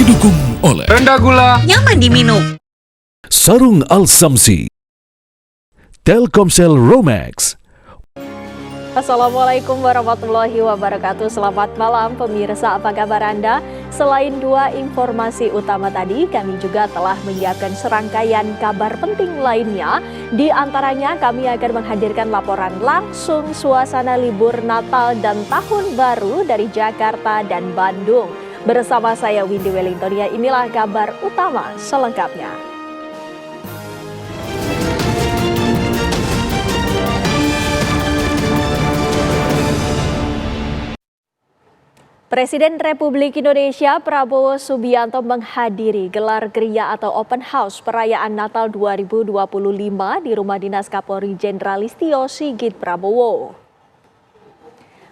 Didukung oleh rendah gula, nyaman diminum. Sarung Al-Samsi, Telkomsel Romax. Assalamualaikum warahmatullahi wabarakatuh. Selamat malam pemirsa, apa kabar Anda? Selain dua informasi utama tadi, kami juga telah menyiapkan serangkaian kabar penting lainnya. Di antaranya kami akan menghadirkan laporan langsung suasana libur Natal dan Tahun Baru dari Jakarta dan Bandung. Bersama saya Windy Wellington, inilah kabar utama selengkapnya. Presiden Republik Indonesia Prabowo Subianto menghadiri gelar geria atau open house perayaan Natal 2025 di Rumah Dinas Kapolri Jenderal Listio Sigit Prabowo.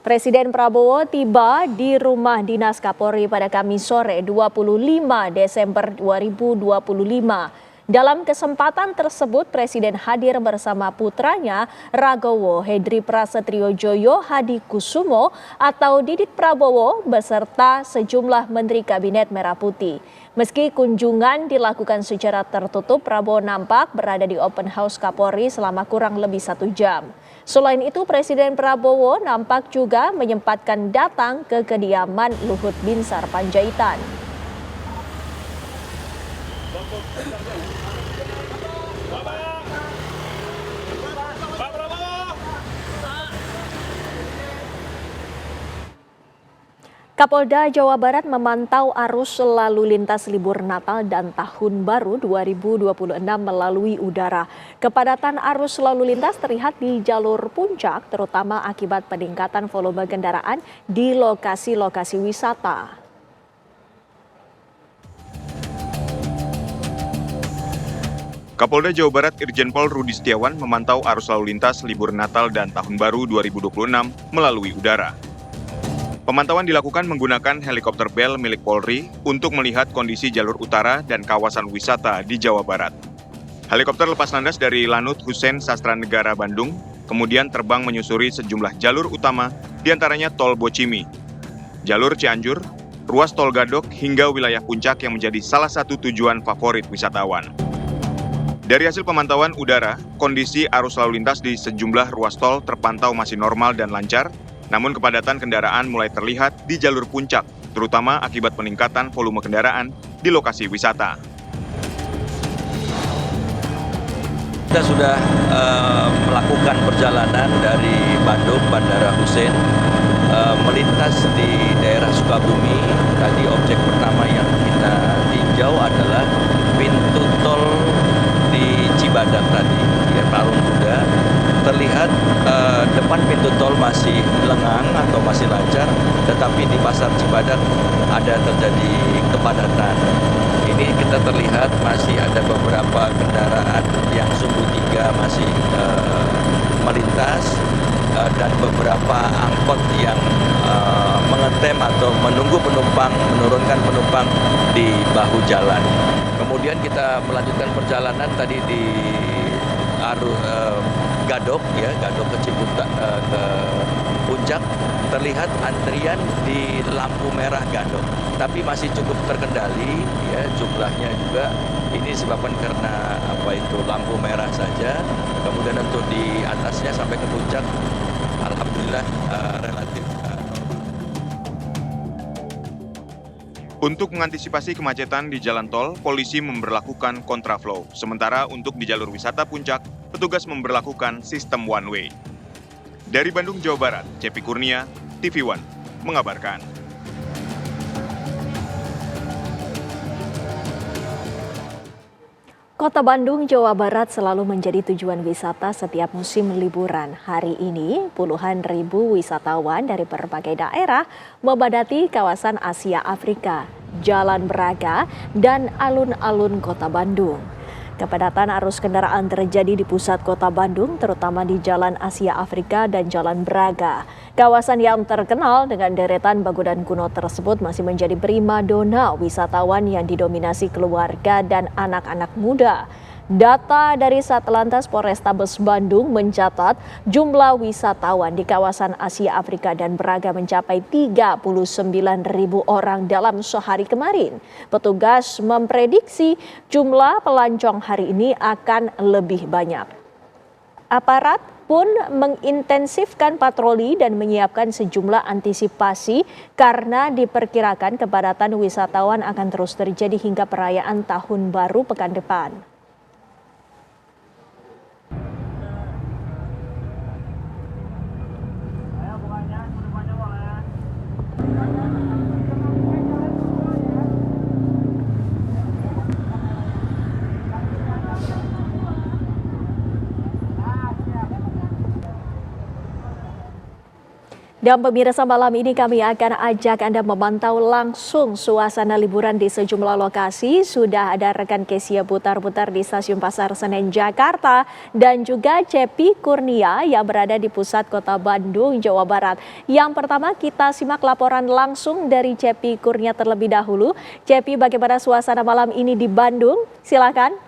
Presiden Prabowo tiba di Rumah Dinas Kapolri pada Kamis sore 25 Desember 2025. Dalam kesempatan tersebut, Presiden hadir bersama putranya Ragowo Hedri Prasetyo Joyo Hadikusumo atau Didit Prabowo beserta sejumlah Menteri Kabinet Merah Putih. Meski kunjungan dilakukan secara tertutup, Prabowo nampak berada di open house Kapolri selama kurang lebih 1 jam. Selain itu, Presiden Prabowo nampak juga menyempatkan datang ke kediaman Luhut Binsar Panjaitan. Kapolda Jawa Barat memantau arus lalu lintas libur Natal dan Tahun Baru 2026 melalui udara. Kepadatan arus lalu lintas terlihat di jalur puncak, terutama akibat peningkatan volume kendaraan di lokasi-lokasi wisata. Kapolda Jawa Barat Irjen Pol Rudi Setiawan memantau arus lalu lintas libur Natal dan Tahun Baru 2026 melalui udara. Pemantauan dilakukan menggunakan helikopter Bell milik Polri untuk melihat kondisi jalur utara dan kawasan wisata di Jawa Barat. Helikopter lepas landas dari Lanut Hussein Sastra Negara Bandung, kemudian terbang menyusuri sejumlah jalur utama, diantaranya Tol Bocimi, jalur Cianjur, ruas Tol Gadok hingga wilayah Puncak yang menjadi salah satu tujuan favorit wisatawan. Dari hasil pemantauan udara, kondisi arus lalu lintas di sejumlah ruas tol terpantau masih normal dan lancar, namun kepadatan kendaraan mulai terlihat di jalur puncak, terutama akibat peningkatan volume kendaraan di lokasi wisata. Kita sudah melakukan perjalanan dari Bandung, Bandara Hussein, melintas di daerah Sukabumi. Tadi objek pertama yang kita tinjau adalah pintu tol di Cibadak tadi, ya, Parung Kuda. Terlihat depan pintu tol masih lengang atau masih lancar, tetapi di pasar Cibadak ada terjadi kepadatan. Ini kita terlihat masih ada beberapa kendaraan yang sumbu 3 masih melintas dan beberapa angkot yang mengetem atau menunggu penumpang, menurunkan penumpang di bahu jalan. Kemudian kita melanjutkan perjalanan tadi di Gadok, ya, Gadok ke Ciputat, ke Puncak, terlihat antrian di lampu merah Gadok, tapi masih cukup terkendali, ya, jumlahnya juga. Ini disebabkan karena lampu merah saja. Kemudian untuk di atasnya sampai ke Puncak, alhamdulillah relatif normal. Untuk mengantisipasi kemacetan di jalan tol, polisi memberlakukan kontraflow. Sementara untuk di jalur wisata Puncak, petugas memberlakukan sistem one way. Dari Bandung, Jawa Barat, Cepi Kurnia, TV One, mengabarkan. Kota Bandung, Jawa Barat selalu menjadi tujuan wisata setiap musim liburan. Hari ini, puluhan ribu wisatawan dari berbagai daerah membadati kawasan Asia Afrika, Jalan Braga, dan alun-alun Kota Bandung. Kepadatan arus kendaraan terjadi di pusat Kota Bandung, terutama di Jalan Asia Afrika dan Jalan Braga. Kawasan yang terkenal dengan deretan bangunan kuno tersebut masih menjadi primadona wisatawan yang didominasi keluarga dan anak-anak muda. Data dari Satlantas Polrestabes Bandung mencatat jumlah wisatawan di kawasan Asia Afrika dan Braga mencapai 39.000 orang dalam sehari kemarin. Petugas memprediksi jumlah pelancong hari ini akan lebih banyak. Aparat pun mengintensifkan patroli dan menyiapkan sejumlah antisipasi karena diperkirakan kepadatan wisatawan akan terus terjadi hingga perayaan Tahun Baru pekan depan. Dan pemirsa, malam ini kami akan ajak Anda memantau langsung suasana liburan di sejumlah lokasi. Sudah ada rekan Kesia Putar-Putar di Stasiun Pasar Senen, Jakarta. Dan juga Cepi Kurnia yang berada di pusat kota Bandung, Jawa Barat. Yang pertama kita simak laporan langsung dari Cepi Kurnia terlebih dahulu. Cepi, bagaimana suasana malam ini di Bandung? Silakan.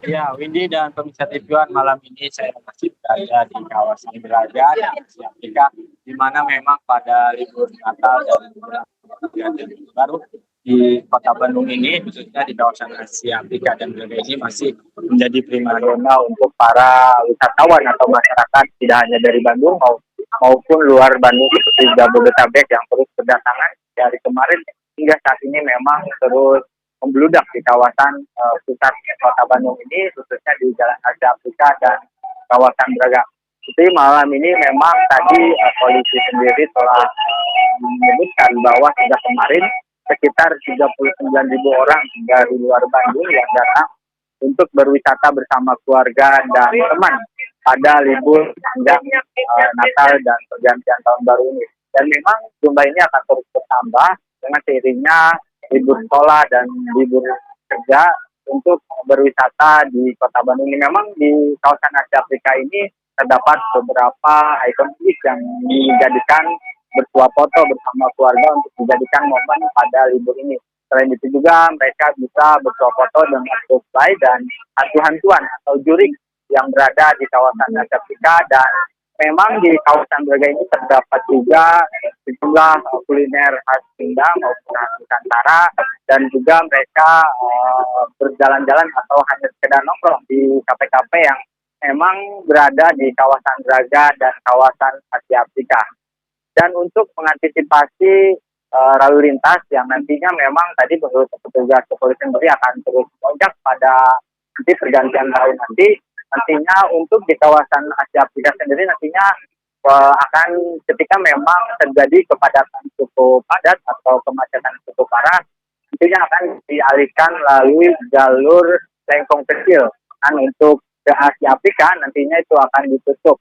Ya, Windy dan pemirsa TV1, malam ini saya masih berada di kawasan Braga, Asia Afrika, di mana memang pada libur Natal dan Tahun Baru di kota Bandung ini, khususnya di kawasan Asia Afrika dan Braga ini masih menjadi primadona untuk para wisatawan atau masyarakat tidak hanya dari Bandung maupun luar Bandung seperti Jabodetabek yang terus berdatangan dari kemarin hingga saat ini memang terus membludak di kawasan pusat kota Bandung ini, khususnya di Jalan Asia Afrika dan kawasan Braga. Jadi malam ini memang tadi polisi sendiri telah menyebutkan bahwa sejak kemarin sekitar 39.000 orang dari luar Bandung yang datang untuk berwisata bersama keluarga dan teman pada libur panjang Natal dan pergantian tahun baru ini. Dan memang jumlah ini akan terus bertambah dengan seiringnya libur sekolah dan libur kerja untuk berwisata di kota Bandung ini. Memang di kawasan Asia Afrika ini terdapat beberapa ikon yang dijadikan bersuah foto bersama keluarga untuk dijadikan momen pada libur ini. Selain itu juga mereka bisa bersuah foto dengan butterfly dan hantu-hantuan atau jurik yang berada di kawasan Asia Afrika. Dan memang di kawasan Braga ini terdapat juga sejumlah kuliner khas Sunda maupun khas Nusantara, dan juga mereka berjalan-jalan atau hanya sekedar nongkrong di kafe-kafe yang memang berada di kawasan Braga dan kawasan Asia Afrika. Dan untuk mengantisipasi lalu lintas yang nantinya memang tadi menurut petugas kepolisian sendiri akan terus melonjak pada nanti pergantian tahun nantinya untuk di kawasan Asia Afrika sendiri nantinya akan ketika memang terjadi kepadatan cukup padat atau kemacetan cukup parah, tentunya akan dialihkan melalui jalur lengkong kecil. Dan untuk ke Asia Afrika nantinya itu akan ditutup.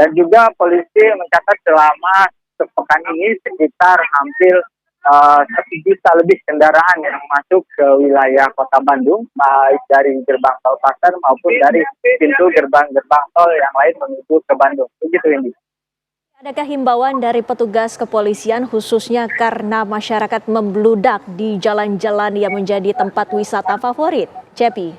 Dan juga polisi mencatat selama sepekan ini sekitar hampir 1 juta lebih kendaraan yang masuk ke wilayah kota Bandung, baik dari gerbang tol Pasar maupun dari pintu gerbang-gerbang tol yang lain menuju ke Bandung. Begitu, Indi. Adakah himbauan dari petugas kepolisian khususnya karena masyarakat membludak di jalan-jalan yang menjadi tempat wisata favorit? Cepi.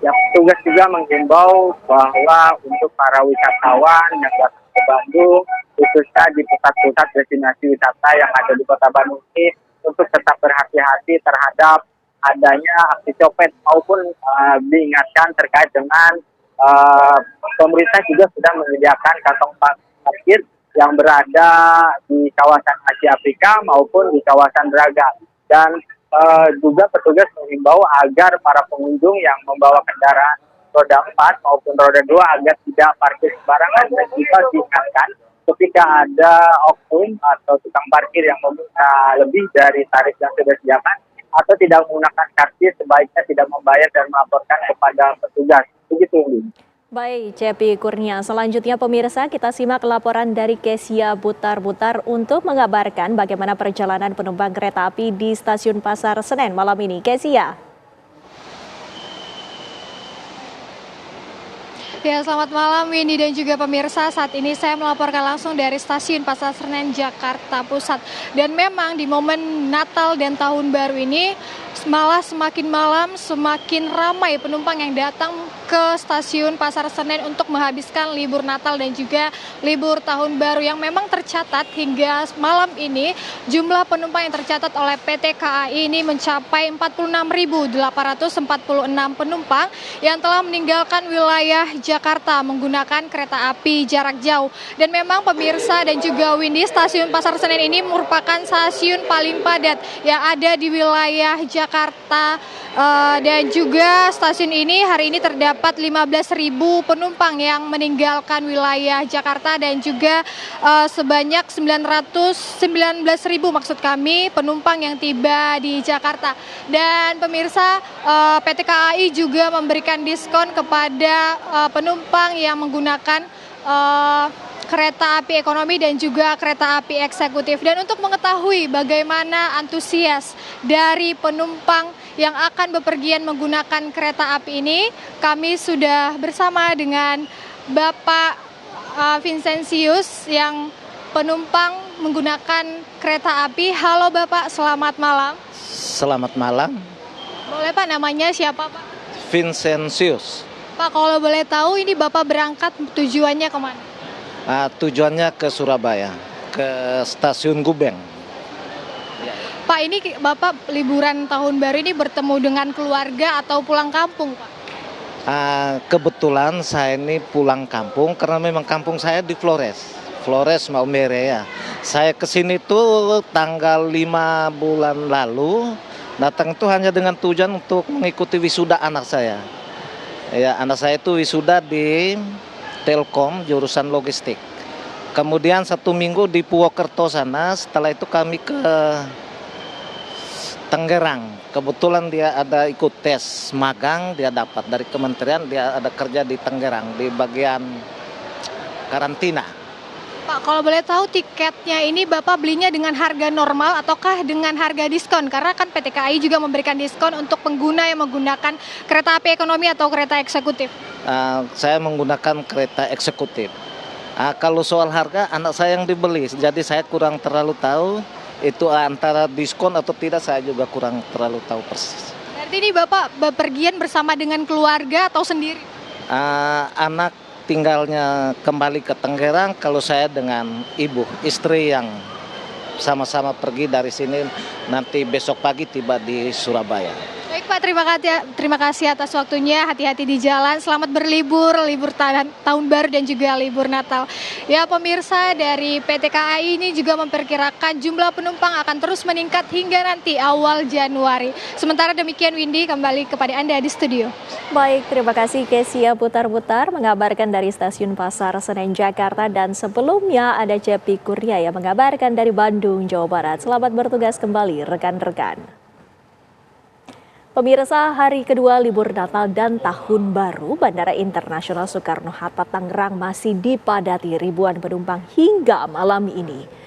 Ya, petugas juga menghimbau bahwa untuk para wisatawan yang datang ke Bandung, khususnya di pusat-pusat destinasi wisata yang ada di kota Bandung ini, untuk tetap berhati-hati terhadap adanya aksi copet maupun diingatkan terkait dengan pemerintah juga sudah menyediakan kantong parkir yang berada di kawasan Asia Afrika maupun di kawasan Braga. Dan juga petugas mengimbau agar para pengunjung yang membawa kendaraan roda 4 maupun roda 2 agar tidak parkir sembarangan, dan juga diingatkan ketika ada oknum atau tukang parkir yang meminta lebih dari tarif yang sudah disediakan atau tidak menggunakan karcis, sebaiknya tidak membayar dan melaporkan kepada petugas. Begitu, Indi. Baik, Cepi Kurnia. Selanjutnya pemirsa, kita simak laporan dari Kesia Putar-Putar untuk mengabarkan bagaimana perjalanan penumpang kereta api di Stasiun Pasar Senen malam ini. Kesia. Ya, selamat malam Windy dan juga pemirsa. Saat ini saya melaporkan langsung dari Stasiun Pasar Senen, Jakarta Pusat. Dan memang di momen Natal dan Tahun Baru ini malah semakin malam semakin ramai penumpang yang datang ke Stasiun Pasar Senen untuk menghabiskan libur Natal dan juga libur Tahun Baru, yang memang tercatat hingga malam ini jumlah penumpang yang tercatat oleh PT KAI ini mencapai 46.846 penumpang yang telah meninggalkan wilayah Jakarta menggunakan kereta api jarak jauh. Dan memang pemirsa dan juga Windy, Stasiun Pasar Senen ini merupakan stasiun paling padat yang ada di wilayah Jakarta. Dan juga stasiun ini hari ini terdapat 15.000 penumpang yang meninggalkan wilayah Jakarta dan juga sebanyak 19.000 maksud kami penumpang yang tiba di Jakarta. Dan pemirsa, PT KAI juga memberikan diskon kepada penumpang yang menggunakan kereta api ekonomi dan juga kereta api eksekutif. Dan untuk mengetahui bagaimana antusias dari penumpang yang akan bepergian menggunakan kereta api ini, kami sudah bersama dengan Bapak Vincentius yang penumpang menggunakan kereta api. Halo Bapak, selamat malam. Selamat malam. Boleh Pak, namanya siapa Pak? Vincentius. Pak, kalau boleh tahu ini Bapak berangkat tujuannya kemana? Tujuannya ke Surabaya, ke Stasiun Gubeng. Pak, ini Bapak liburan tahun baru ini bertemu dengan keluarga atau pulang kampung, Pak? Kebetulan saya ini pulang kampung karena memang kampung saya di Flores Maumere ya. Saya kesini tuh tanggal 5 bulan lalu, datang itu hanya dengan tujuan untuk mengikuti wisuda anak saya. Ya, anak saya itu wisuda di Telkom jurusan logistik. Kemudian 1 minggu di Purwokerto sana, setelah itu kami ke Tangerang. Kebetulan dia ada ikut tes magang, dia dapat dari kementerian, dia ada kerja di Tangerang di bagian karantina. Pak, kalau boleh tahu tiketnya ini Bapak belinya dengan harga normal ataukah dengan harga diskon? Karena kan PT KAI juga memberikan diskon untuk pengguna yang menggunakan kereta api ekonomi atau kereta eksekutif. Saya menggunakan kereta eksekutif. Kalau soal harga, anak saya yang dibeli, jadi saya kurang terlalu tahu itu antara diskon atau tidak, saya juga kurang terlalu tahu persis. Berarti ini Bapak bepergian bersama dengan keluarga atau sendiri? Anak tinggalnya kembali ke Tangerang, kalau saya dengan ibu, istri yang sama-sama pergi dari sini, nanti besok pagi tiba di Surabaya. Baik Pak, terima kasih atas waktunya, hati-hati di jalan, selamat berlibur, libur tahun baru dan juga libur Natal. Ya pemirsa, dari PT KAI ini juga memperkirakan jumlah penumpang akan terus meningkat hingga nanti awal Januari. Sementara demikian Windy, kembali kepada Anda di studio. Baik, terima kasih Kesia Putar-Putar mengabarkan dari Stasiun Pasar Senen, Jakarta. Dan sebelumnya ada Cepi Kurnia yang mengabarkan dari Bandung, Jawa Barat. Selamat bertugas kembali rekan-rekan. Pemirsa, hari kedua libur Natal dan Tahun Baru, Bandara Internasional Soekarno-Hatta Tangerang masih dipadati ribuan penumpang hingga malam ini.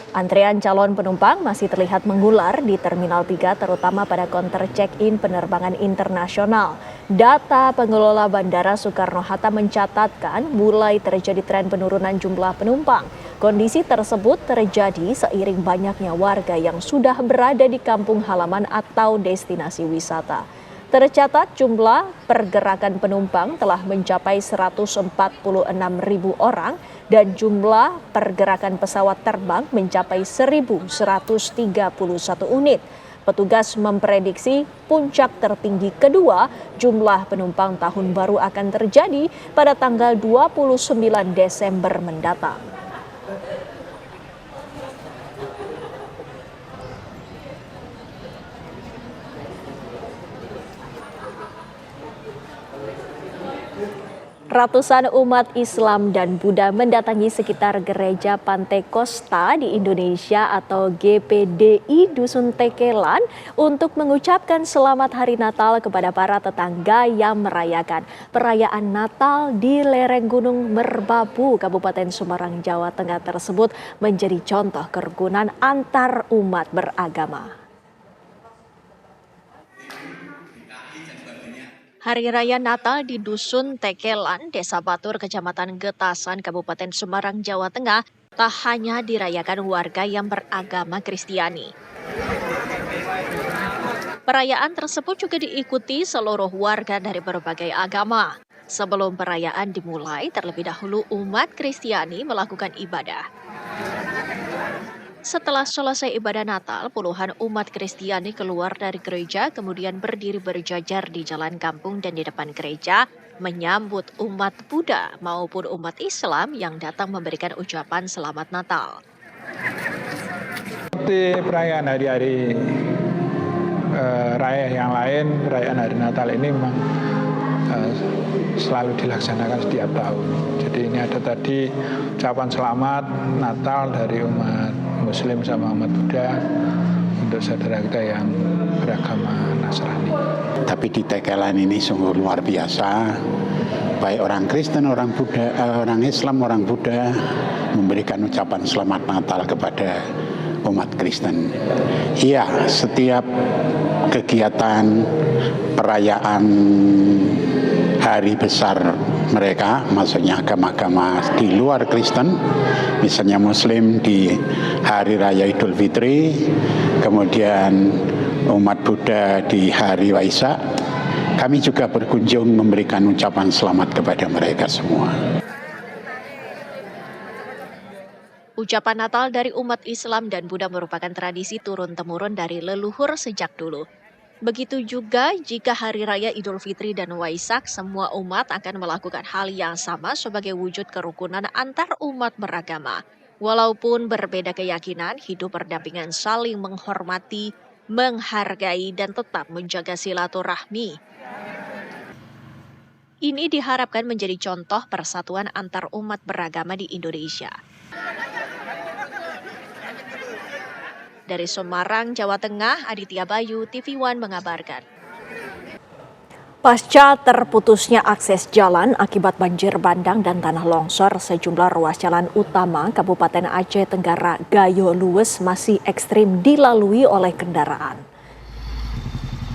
Antrean calon penumpang masih terlihat mengular di Terminal 3, terutama pada counter check-in penerbangan internasional. Data pengelola Bandara Soekarno-Hatta mencatatkan mulai terjadi tren penurunan jumlah penumpang. Kondisi tersebut terjadi seiring banyaknya warga yang sudah berada di kampung halaman atau destinasi wisata. Tercatat jumlah pergerakan penumpang telah mencapai 146.000 orang dan jumlah pergerakan pesawat terbang mencapai 1.131 unit. Petugas memprediksi puncak tertinggi kedua jumlah penumpang Tahun Baru akan terjadi pada tanggal 29 Desember mendatang. Ratusan umat Islam dan Buddha mendatangi sekitar Gereja Pantai Kosta di Indonesia atau GPDI Dusun Tekelan untuk mengucapkan selamat Hari Natal kepada para tetangga yang merayakan perayaan Natal di lereng Gunung Merbabu, Kabupaten Semarang, Jawa Tengah tersebut menjadi contoh kerukunan antar umat beragama. Hari Raya Natal di Dusun Tekelan, Desa Batur, Kecamatan Getasan, Kabupaten Semarang, Jawa Tengah, tak hanya dirayakan warga yang beragama Kristiani. Perayaan tersebut juga diikuti seluruh warga dari berbagai agama. Sebelum perayaan dimulai, terlebih dahulu umat Kristiani melakukan ibadah. Setelah selesai ibadah Natal, puluhan umat Kristiani keluar dari gereja, kemudian berdiri berjajar di jalan kampung dan di depan gereja, menyambut umat Buddha maupun umat Islam yang datang memberikan ucapan selamat Natal. Seperti perayaan hari-hari raya yang lain, perayaan hari Natal ini memang selalu dilaksanakan setiap tahun. Jadi ini ada tadi ucapan selamat Natal dari umat Muslim sama umat Buddha untuk saudara kita yang beragama Nasrani. Tapi di Tekelan ini sungguh luar biasa. Baik orang Kristen, orang Buddha, orang Islam, orang Buddha memberikan ucapan selamat Natal kepada umat Kristen. Iya, setiap kegiatan perayaan hari besar mereka, maksudnya agama-agama di luar Kristen, misalnya Muslim di Hari Raya Idul Fitri, kemudian umat Buddha di Hari Waisak, kami juga berkunjung memberikan ucapan selamat kepada mereka semua. Ucapan Natal dari umat Islam dan Buddha merupakan tradisi turun-temurun dari leluhur sejak dulu. Begitu juga jika Hari Raya Idul Fitri dan Waisak, semua umat akan melakukan hal yang sama sebagai wujud kerukunan antar umat beragama. Walaupun berbeda keyakinan, hidup berdampingan, saling menghormati, menghargai, dan tetap menjaga silaturahmi. Ini diharapkan menjadi contoh persatuan antar umat beragama di Indonesia. Dari Semarang, Jawa Tengah, Aditya Bayu, TV One mengabarkan. Pasca terputusnya akses jalan akibat banjir bandang dan tanah longsor, sejumlah ruas jalan utama Kabupaten Aceh Tenggara Gayo Luwes masih ekstrim dilalui oleh kendaraan.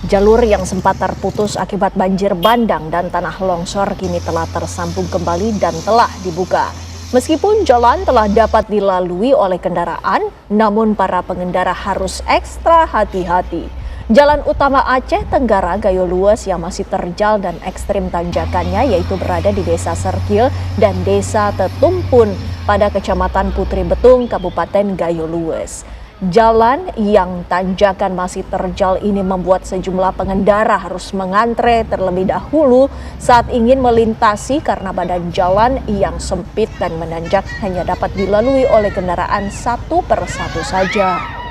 Jalur yang sempat terputus akibat banjir bandang dan tanah longsor kini telah tersambung kembali dan telah dibuka. Meskipun jalan telah dapat dilalui oleh kendaraan, namun para pengendara harus ekstra hati-hati. Jalan utama Aceh Tenggara Gayo Luwes yang masih terjal dan ekstrim tanjakannya yaitu berada di Desa Serkil dan Desa Tetumpun pada Kecamatan Putri Betung, Kabupaten Gayo Luwes. Jalan yang tanjakan masih terjal ini membuat sejumlah pengendara harus mengantre terlebih dahulu saat ingin melintasi karena badan jalan yang sempit dan menanjak hanya dapat dilalui oleh kendaraan satu persatu saja.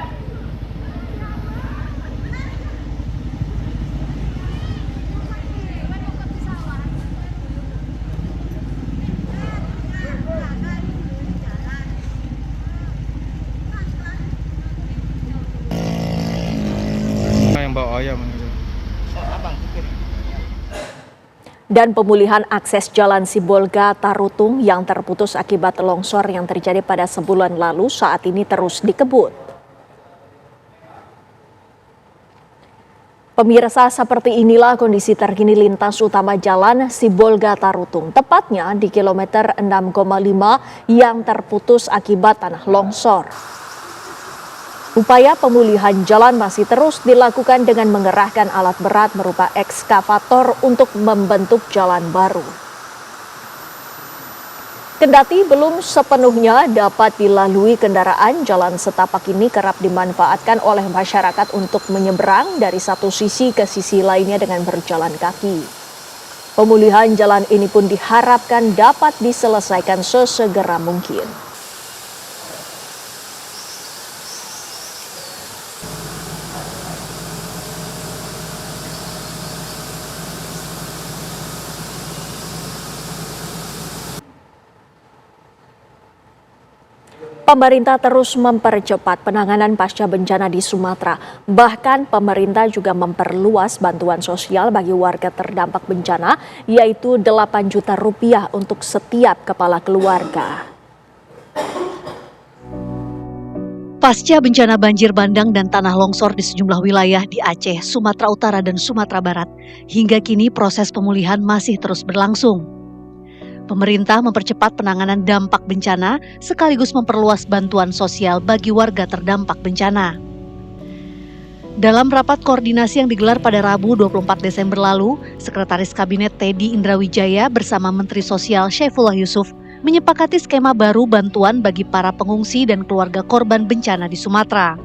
Dan pemulihan akses Jalan Sibolga Tarutung yang terputus akibat longsor yang terjadi pada sebulan lalu saat ini terus dikebut. Pemirsa, seperti inilah kondisi terkini lintas utama Jalan Sibolga Tarutung, tepatnya di kilometer 6,5 yang terputus akibat tanah longsor. Upaya pemulihan jalan masih terus dilakukan dengan mengerahkan alat berat berupa ekskavator untuk membentuk jalan baru. Kendati belum sepenuhnya dapat dilalui kendaraan, jalan setapak ini kerap dimanfaatkan oleh masyarakat untuk menyeberang dari satu sisi ke sisi lainnya dengan berjalan kaki. Pemulihan jalan ini pun diharapkan dapat diselesaikan sesegera mungkin. Pemerintah terus mempercepat penanganan pasca bencana di Sumatera. Bahkan pemerintah juga memperluas bantuan sosial bagi warga terdampak bencana, yaitu 8 juta rupiah untuk setiap kepala keluarga. Pasca bencana banjir bandang dan tanah longsor di sejumlah wilayah di Aceh, Sumatera Utara, dan Sumatera Barat, hingga kini proses pemulihan masih terus berlangsung. Pemerintah mempercepat penanganan dampak bencana sekaligus memperluas bantuan sosial bagi warga terdampak bencana. Dalam rapat koordinasi yang digelar pada Rabu 24 Desember lalu, Sekretaris Kabinet Teddy Indrawijaya bersama Menteri Sosial Syaifullah Yusuf menyepakati skema baru bantuan bagi para pengungsi dan keluarga korban bencana di Sumatera.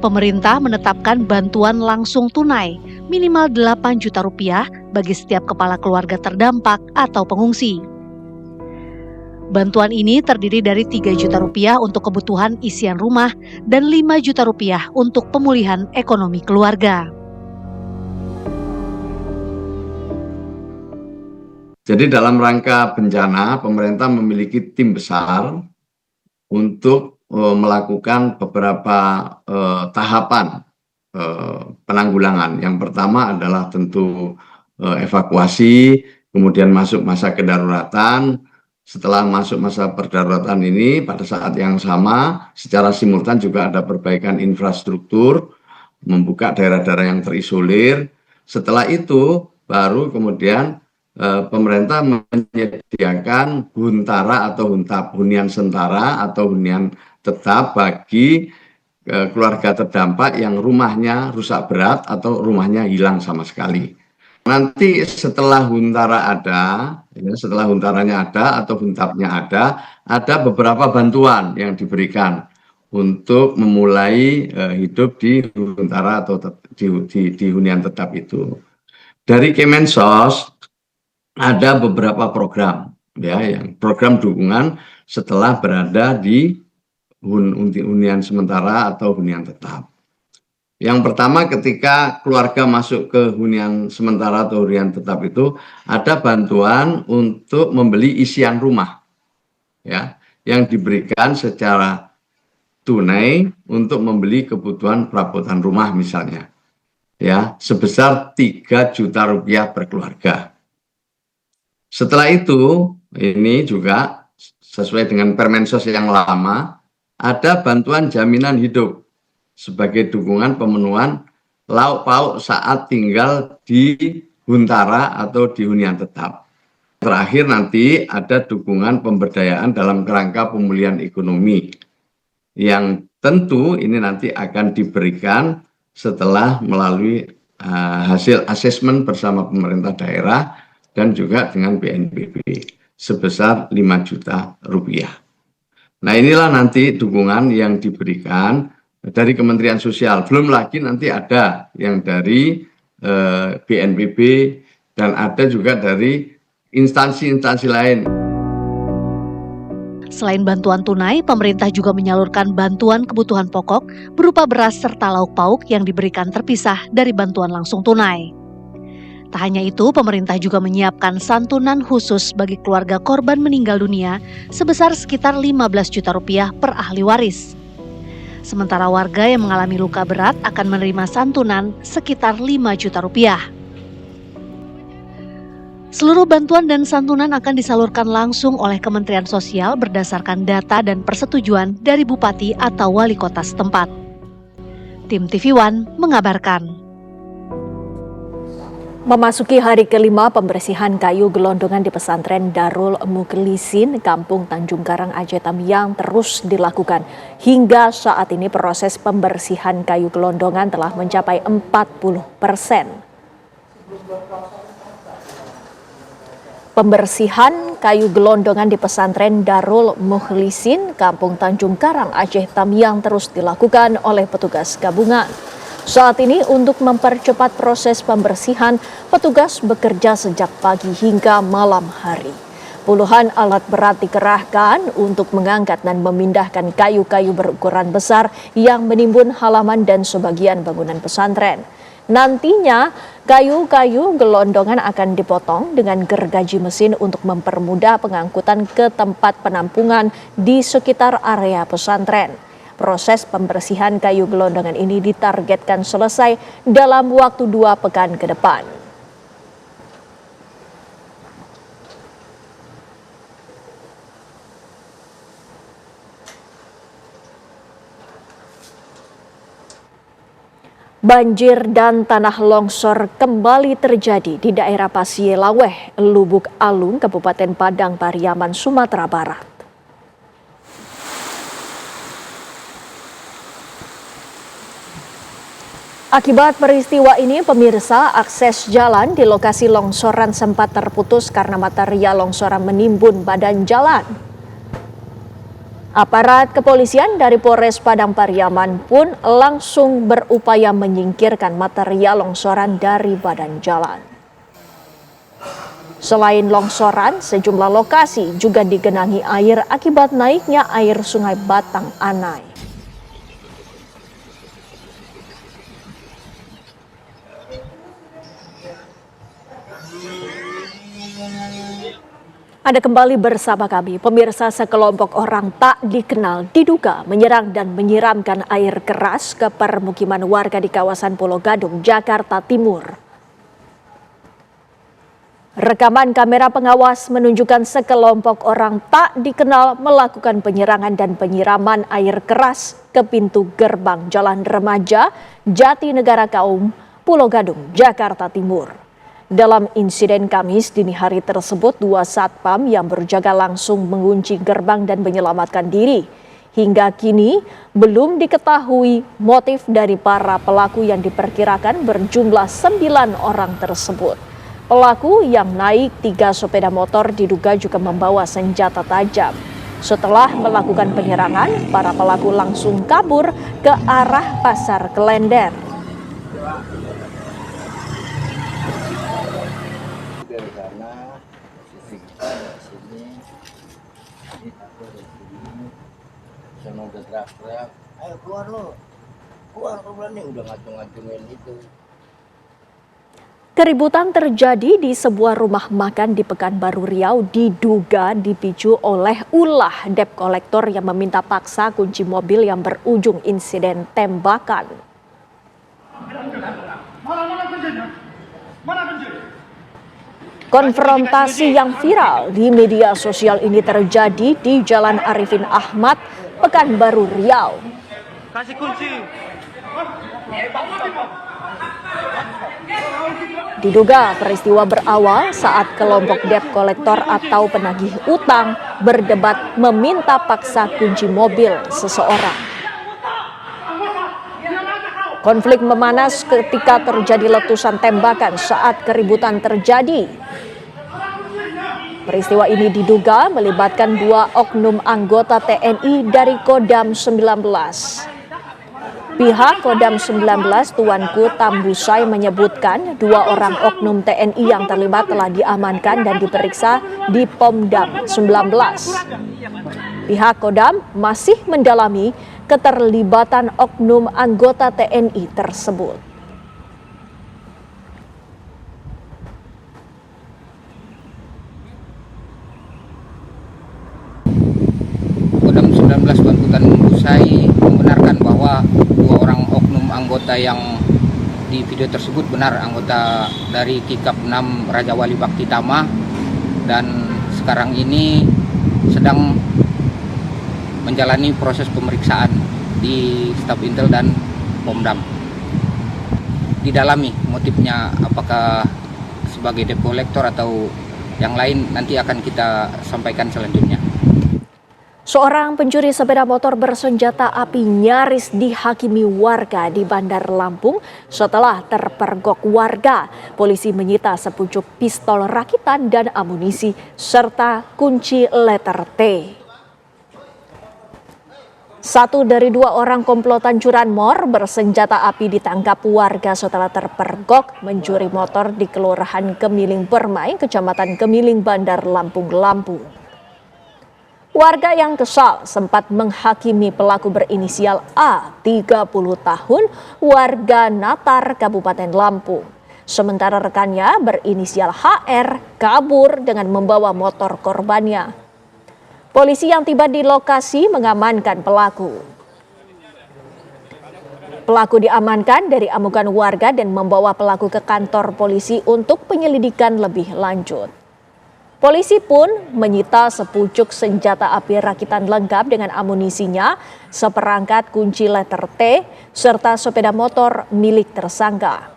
Pemerintah menetapkan bantuan langsung tunai minimal 8 juta rupiah bagi setiap kepala keluarga terdampak atau pengungsi. Bantuan ini terdiri dari 3 juta rupiah untuk kebutuhan isian rumah dan 5 juta rupiah untuk pemulihan ekonomi keluarga. Jadi dalam rangka bencana, pemerintah memiliki tim besar untuk melakukan beberapa tahapan penanggulangan. Yang pertama adalah tentu evakuasi, kemudian masuk masa kedaruratan. Setelah masuk masa kedaruratan ini, pada saat yang sama, secara simultan juga ada perbaikan infrastruktur, membuka daerah-daerah yang terisolir. Setelah itu, baru kemudian pemerintah menyediakan huntara atau hunian sementara atau hunian tetap bagi keluarga terdampak yang rumahnya rusak berat atau rumahnya hilang sama sekali. Nanti setelah huntara ada, setelah huntaranya ada atau huntapnya ada beberapa bantuan yang diberikan untuk memulai hidup di huntara atau di hunian tetap itu. Dari Kemensos ada beberapa program, ya, yang program dukungan setelah berada di hunian sementara atau hunian tetap. Yang pertama, ketika keluarga masuk ke hunian sementara atau hunian tetap itu, ada bantuan untuk membeli isian rumah, ya, yang diberikan secara tunai untuk membeli kebutuhan perabotan rumah misalnya, ya, sebesar 3 juta rupiah per keluarga. Setelah itu, ini juga sesuai dengan Permensos yang lama, ada bantuan jaminan hidup sebagai dukungan pemenuhan lauk pauk saat tinggal di huntara atau di hunian tetap. Terakhir nanti ada dukungan pemberdayaan dalam kerangka pemulihan ekonomi, yang tentu ini nanti akan diberikan setelah melalui hasil asesmen bersama pemerintah daerah dan juga dengan BNPB sebesar 5 juta rupiah. Nah, inilah nanti dukungan yang diberikan dari Kementerian Sosial. Belum lagi nanti ada yang dari BNPB dan ada juga dari instansi-instansi lain. Selain bantuan tunai, pemerintah juga menyalurkan bantuan kebutuhan pokok berupa beras serta lauk pauk yang diberikan terpisah dari bantuan langsung tunai. Tak hanya itu, pemerintah juga menyiapkan santunan khusus bagi keluarga korban meninggal dunia sebesar sekitar 15 juta rupiah per ahli waris. Sementara warga yang mengalami luka berat akan menerima santunan sekitar 5 juta rupiah. Seluruh bantuan dan santunan akan disalurkan langsung oleh Kementerian Sosial berdasarkan data dan persetujuan dari Bupati atau Wali Kota setempat. Tim TV One mengabarkan. Memasuki hari kelima pembersihan kayu gelondongan di pesantren Darul Mukhlisin, Kampung Tanjung Karang, Aceh Tamiang terus dilakukan. Hingga saat ini proses pembersihan kayu gelondongan telah mencapai 40%. Pembersihan kayu gelondongan di pesantren Darul Mukhlisin, Kampung Tanjung Karang, Aceh Tamiang terus dilakukan oleh petugas gabungan. Saat ini untuk mempercepat proses pembersihan, petugas bekerja sejak pagi hingga malam hari. Puluhan alat berat dikerahkan untuk mengangkat dan memindahkan kayu-kayu berukuran besar yang menimbun halaman dan sebagian bangunan pesantren. Nantinya, kayu-kayu gelondongan akan dipotong dengan gergaji mesin untuk mempermudah pengangkutan ke tempat penampungan di sekitar area pesantren. Proses pembersihan kayu gelondongan ini ditargetkan selesai dalam waktu 2 pekan ke depan. Banjir dan tanah longsor kembali terjadi di daerah Pasielaweh, Lubuk Alung, Kabupaten Padang Pariaman, Sumatera Barat. Akibat peristiwa ini, pemirsa, akses jalan di lokasi longsoran sempat terputus karena material longsoran menimbun badan jalan. Aparat kepolisian dari Polres Padang Pariaman pun langsung berupaya menyingkirkan material longsoran dari badan jalan. Selain longsoran, sejumlah lokasi juga digenangi air akibat naiknya air Sungai Batang Anai. Anda kembali bersama kami, pemirsa. Sekelompok orang tak dikenal diduga menyerang dan menyiramkan air keras ke permukiman warga di kawasan Pulau Gadung, Jakarta Timur. Rekaman kamera pengawas menunjukkan sekelompok orang tak dikenal melakukan penyerangan dan penyiraman air keras ke pintu gerbang Jalan Remaja Jatinegara Kaum, Pulau Gadung, Jakarta Timur. Dalam insiden Kamis dini hari tersebut, 2 satpam yang berjaga langsung mengunci gerbang dan menyelamatkan diri. Hingga kini belum diketahui motif dari para pelaku yang diperkirakan berjumlah 9 orang tersebut. Pelaku yang naik 3 sepeda motor diduga juga membawa senjata tajam. Setelah melakukan penyerangan, para pelaku langsung kabur ke arah Pasar Klender. Dari sana posisi kita di sini, ini aku di sini, sana udah teriak-teriak, ayo keluar lo, keluar nih, udah ngacung-ngacungin itu. Keributan terjadi di sebuah rumah makan di Pekanbaru Riau diduga dipicu oleh ulah debt collector yang meminta paksa kunci mobil yang berujung insiden tembakan. Konfrontasi yang viral di media sosial ini terjadi di Jalan Arifin Ahmad, Pekanbaru Riau. Kasih kunci. Diduga peristiwa berawal saat kelompok debt collector atau penagih utang berdebat meminta paksa kunci mobil seseorang. Konflik memanas ketika terjadi letusan tembakan saat keributan terjadi. Peristiwa ini diduga melibatkan 2 oknum anggota TNI dari Kodam 19. Pihak Kodam 19 Tuanku Tambusai menyebutkan 2 orang oknum TNI yang terlibat telah diamankan dan diperiksa di Pomdam 19. Pihak Kodam masih mendalami keterlibatan oknum anggota TNI tersebut. Kodam 19 Tuanku Tambusai membenarkan bahwa 2 orang oknum anggota yang di video tersebut benar anggota dari Kikap 6 Raja Wali Bakti Tama, dan sekarang ini sedang menjalani proses pemeriksaan di Staf Intel dan Pomdam. Didalami motifnya apakah sebagai debt collector atau yang lain nanti akan kita sampaikan selanjutnya. Seorang pencuri sepeda motor bersenjata api nyaris dihakimi warga di Bandar Lampung setelah terpergok warga. Polisi menyita sepucuk pistol rakitan dan amunisi serta kunci letter T. 1 dari 2 orang komplotan curanmor bersenjata api ditangkap warga setelah terpergok mencuri motor di Kelurahan Kemiling Permai, Kecamatan Kemiling, Bandar Lampung, Lampung. Warga yang kesal sempat menghakimi pelaku berinisial A, 30 tahun, warga Natar, Kabupaten Lampung. Sementara rekannya berinisial HR kabur dengan membawa motor korbannya. Polisi yang tiba di lokasi mengamankan pelaku. Pelaku diamankan dari amukan warga dan membawa pelaku ke kantor polisi untuk penyelidikan lebih lanjut. Polisi pun menyita sepucuk senjata api rakitan lengkap dengan amunisinya, seperangkat kunci letter T, serta sepeda motor milik tersangka.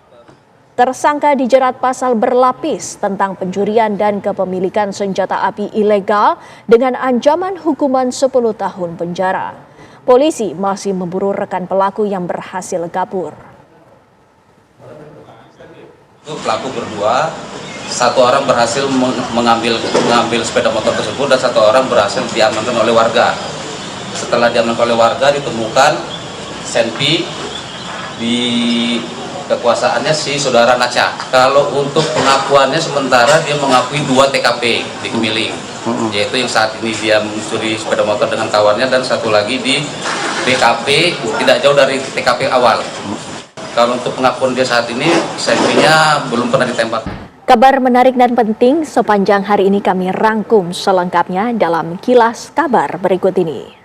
Tersangka dijerat pasal berlapis tentang pencurian dan kepemilikan senjata api ilegal dengan ancaman hukuman 10 tahun penjara. Polisi masih memburu rekan pelaku yang berhasil kabur. Pelaku berdua, satu orang berhasil mengambil sepeda motor tersebut dan satu orang berhasil diamankan oleh warga. Setelah diamankan oleh warga ditemukan senpi di kekuasaannya si saudara Naca. Kalau untuk pengakuannya sementara dia mengakui 2 TKP di Kemiling, yaitu yang saat ini dia mencuri sepeda motor dengan kawannya dan satu lagi di TKP tidak jauh dari TKP awal. Kalau untuk pengakuan dia saat ini, senpinya belum pernah ditembak. Kabar menarik dan penting sepanjang hari ini kami rangkum selengkapnya dalam Kilas Kabar berikut ini.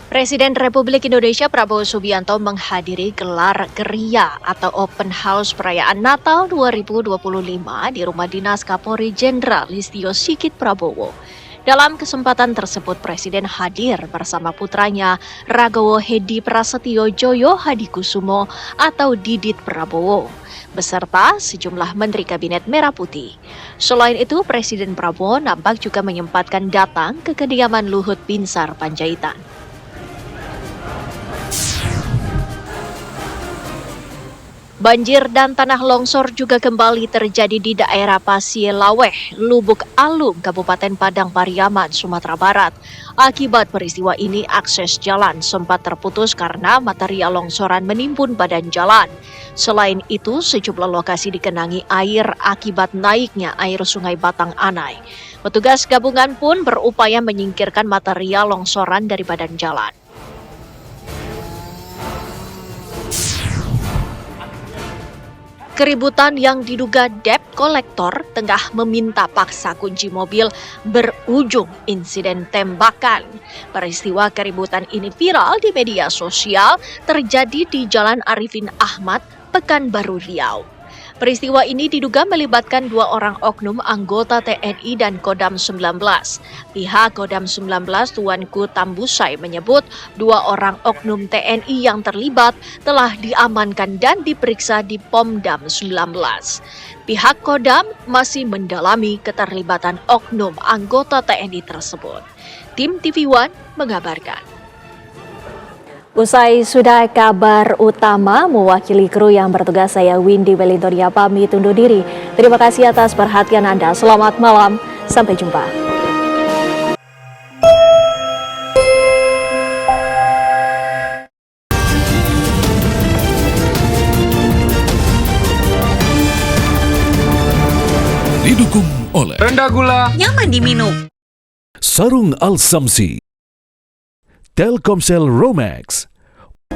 Presiden Republik Indonesia Prabowo Subianto menghadiri gelar geria atau open house perayaan Natal 2025 di Rumah Dinas Kapolri Jenderal Listio Sigit Prabowo. Dalam kesempatan tersebut Presiden hadir bersama putranya Ragowo Hedi Prasetyo Joyo Hadikusumo atau Didit Prabowo, beserta sejumlah Menteri Kabinet Merah Putih. Selain itu, Presiden Prabowo nampak juga menyempatkan datang ke kediaman Luhut Binsar Panjaitan. Banjir dan tanah longsor juga kembali terjadi di daerah Pasielaweh, Lubuk Alung, Kabupaten Padang Pariaman, Sumatera Barat. Akibat peristiwa ini, akses jalan sempat terputus karena material longsoran menimbun badan jalan. Selain itu, sejumlah lokasi digenangi air akibat naiknya air Sungai Batang Anai. Petugas gabungan pun berupaya menyingkirkan material longsoran dari badan jalan. Keributan yang diduga debt kolektor tengah meminta paksa kunci mobil berujung insiden tembakan. Peristiwa keributan ini viral di media sosial terjadi di Jalan Arifin Ahmad, Pekanbaru Riau. Peristiwa ini diduga melibatkan 2 orang oknum anggota TNI dan Kodam 19. Pihak Kodam 19 Tuanku Tambusai menyebut 2 orang oknum TNI yang terlibat telah diamankan dan diperiksa di Pomdam 19. Pihak Kodam masih mendalami keterlibatan oknum anggota TNI tersebut. Tim TV One mengabarkan. Usai sudah kabar utama, mewakili kru yang bertugas saya Windy Belintoria pamit undur diri. Terima kasih atas perhatian Anda. Selamat malam, sampai jumpa. Didukung oleh rendah gula, nyaman diminum, Sarung Al Samsi, Telkomsel Romax,